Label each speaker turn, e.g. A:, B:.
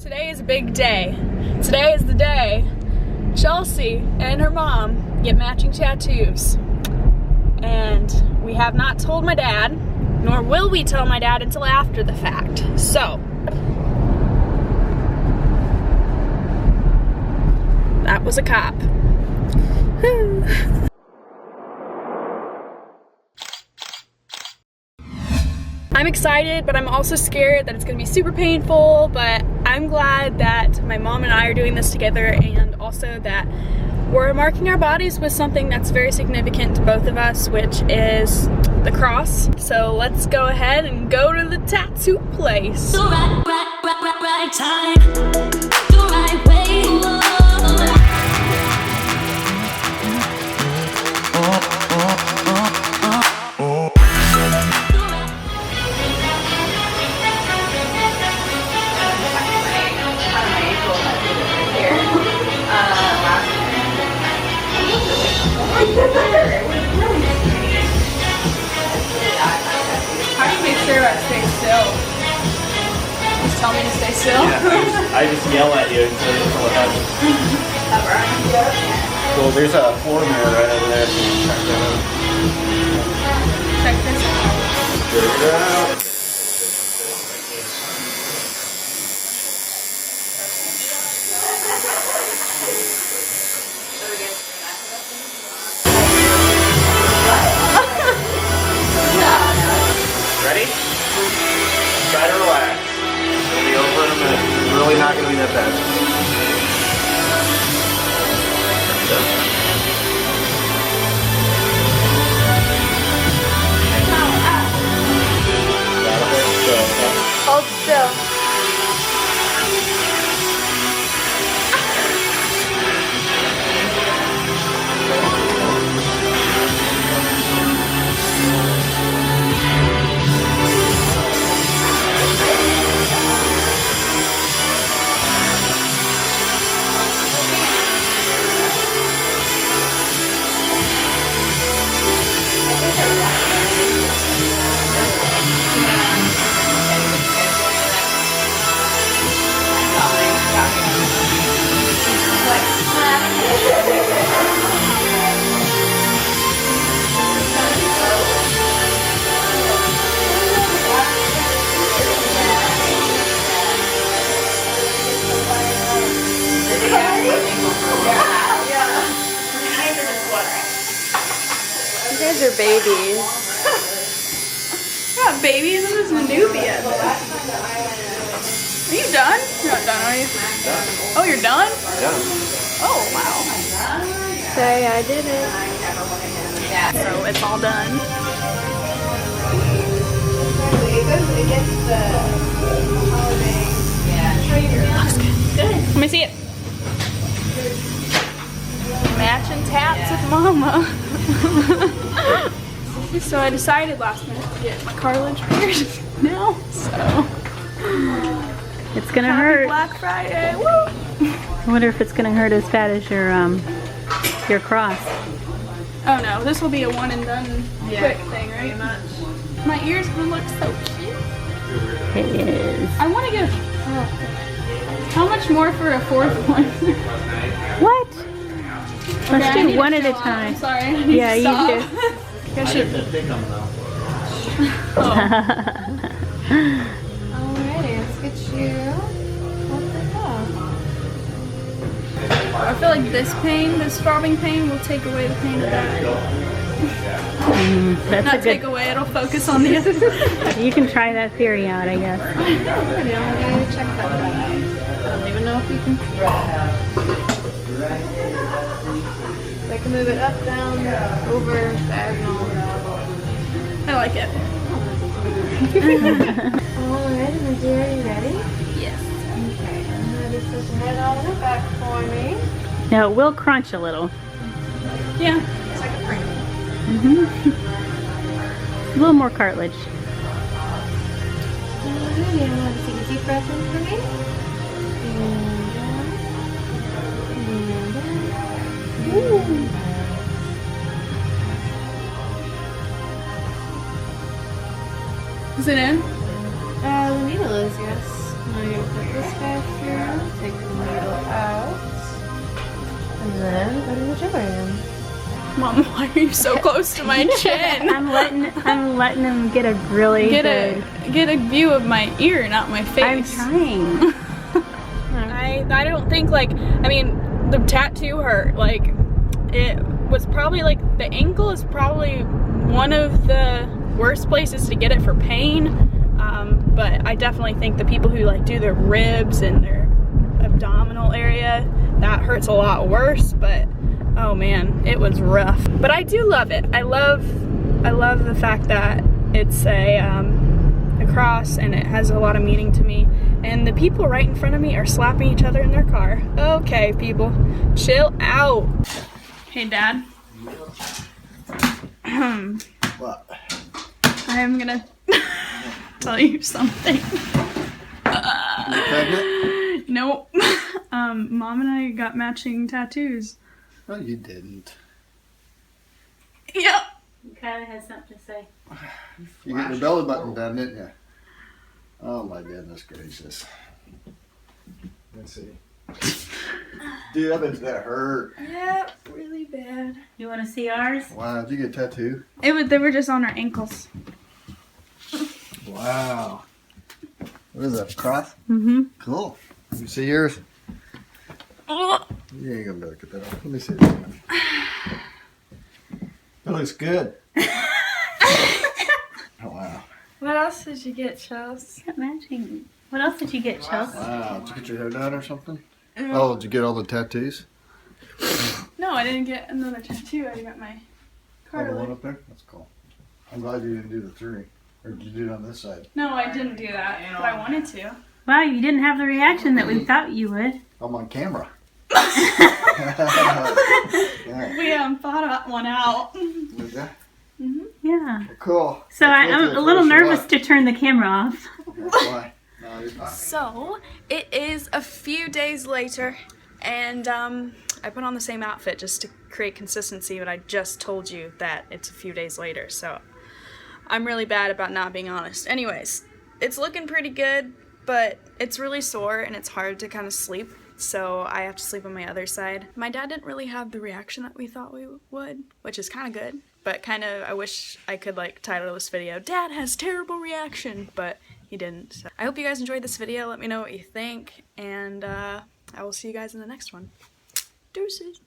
A: Today is a big day. Today is the day Chelsea and her mom get matching tattoos. And we have not told my dad, nor will we tell my dad until after the fact. So, that was a cop. I'm excited, but I'm also scared that it's gonna be super painful, but I'm glad that my mom and I are doing this together, and also that we're marking our bodies with something that's very significant to both of us, which is the cross. So let's go ahead and go to the tattoo place.
B: The right time, the right way.
A: How do you make sure I stay still? Just tell me to stay still?
C: Yeah, I just yell at you until it happens. Well, there's a floor mirror right over there.
A: Check this out.
C: Check it out. Ready? Try to relax. It'll be over in a minute. It's really not going to be that bad.
A: Hold still.
D: You guys are babies.
A: We're not babies, I'm just Nubian. Are you done? You're not done, are you?
C: Done.
A: Oh, you're done?
C: Yeah.
A: Oh, wow.
D: Say I did it.
A: So it's all done. Looks good. Let me see it. Matching tats with mama. So I decided last minute to get my cartilage pierced now, so.
D: It's gonna
A: Happy
D: hurt.
A: Black Friday, woo!
D: I wonder if it's gonna hurt as bad as your cross.
A: Oh no, this will be a one and done quick thing, right? My ears gonna look so cute.
D: It is.
A: I want to get how much more for a fourth one?
D: What? Let's
A: Okay, I need
D: do one
A: to
D: at a
A: chill out.
D: time.
A: I'm sorry. I need
D: Yeah,
A: to
D: you
A: stop.
D: do.
A: I should.
E: Alrighty, let's get you off the top.
A: I feel like this pain, this throbbing pain, will take away the pain of that.
D: That's
A: Not
D: a
A: take
D: good.
A: away, it'll focus on the other side.
D: You can try that theory out, I guess.
E: I'm gonna check that out. I don't even know if you can. I can move it up, down, over, diagonal.
A: I like it.
E: Alright, my dear, are you ready?
A: Yes.
E: Okay, I'm ready to put your head on the back for me.
D: Now it will crunch a little.
A: Yeah.
E: It's like a frame.
D: A little more cartilage.
E: Alrighty, I want to take a deep breath in for me. And
A: Is it in?
E: The needle is, yes. Now you're gonna put this back through. then go to the gym again.
A: Mom, why are you so close to my chin?
D: I'm letting him get a really
A: Get
D: good.
A: a view of my ear, not my
D: I'm
A: face.
D: trying.
A: I don't think, like, I mean, the tattoo hurt. Like, it was probably, like, the ankle is probably one of the worst places to get it for pain. But I definitely think the people who, like, do their ribs and their abdominal area, that hurts a lot worse. But oh man, it was rough. But I do love it. I love the fact that it's a cross and it has a lot of meaning to me. And the people right in front of me are slapping each other in their car. Okay, people, chill out. Hey, Dad.
C: What?
A: I'm gonna tell you something.
C: You pregnant?
A: Nope. Mom and I got matching tattoos.
C: No, you didn't.
A: Yep.
D: Kylie has something to say.
C: You got your belly button done, didn't you? Oh my goodness gracious. Let's see. Dude, I bet that hurt.
A: Yep, really bad.
D: You want to see ours?
C: Wow, did you get a tattoo?
A: They were just on our ankles.
C: Wow. What is that, cross?
D: Mm-hmm.
C: Cool. You see yours?
A: Oh.
C: You ain't gonna be able to get that off. Let me see this one. That looks good. Oh, wow.
A: What else did you get, Chels?
D: Got matching. What else did you get, Chelsea?
C: Wow. Did you get your hair done or something? Oh, did you get all the tattoos?
A: No, I didn't get another tattoo. I got my
C: Oh, the one
A: cartilage.
C: up there? That's cool. I'm glad you didn't do the 3. Or did you do it on this side?
A: No, I didn't do that, but I wanted to.
D: Wow, you didn't have the reaction that we thought you would.
C: I'm on camera. Yeah.
A: We thought one out.
C: Did ya?
D: Yeah.
C: Cool.
D: So
C: That's
D: I'm
C: what
D: a little
C: you
D: nervous
C: want.
D: to turn the camera off.
C: That's why. No, you're fine.
A: So, it is a few days later, and I put on the same outfit just to create consistency, but I just told you that it's a few days later, so I'm really bad about not being honest. Anyways, it's looking pretty good, but it's really sore and it's hard to kind of sleep, so I have to sleep on my other side. My dad didn't really have the reaction that we thought we would, which is kind of good, but kind of I wish I could like title this video, Dad has terrible reaction, but he didn't. So I hope you guys enjoyed this video. Let me know what you think, and I will see you guys in the next one. Deuces.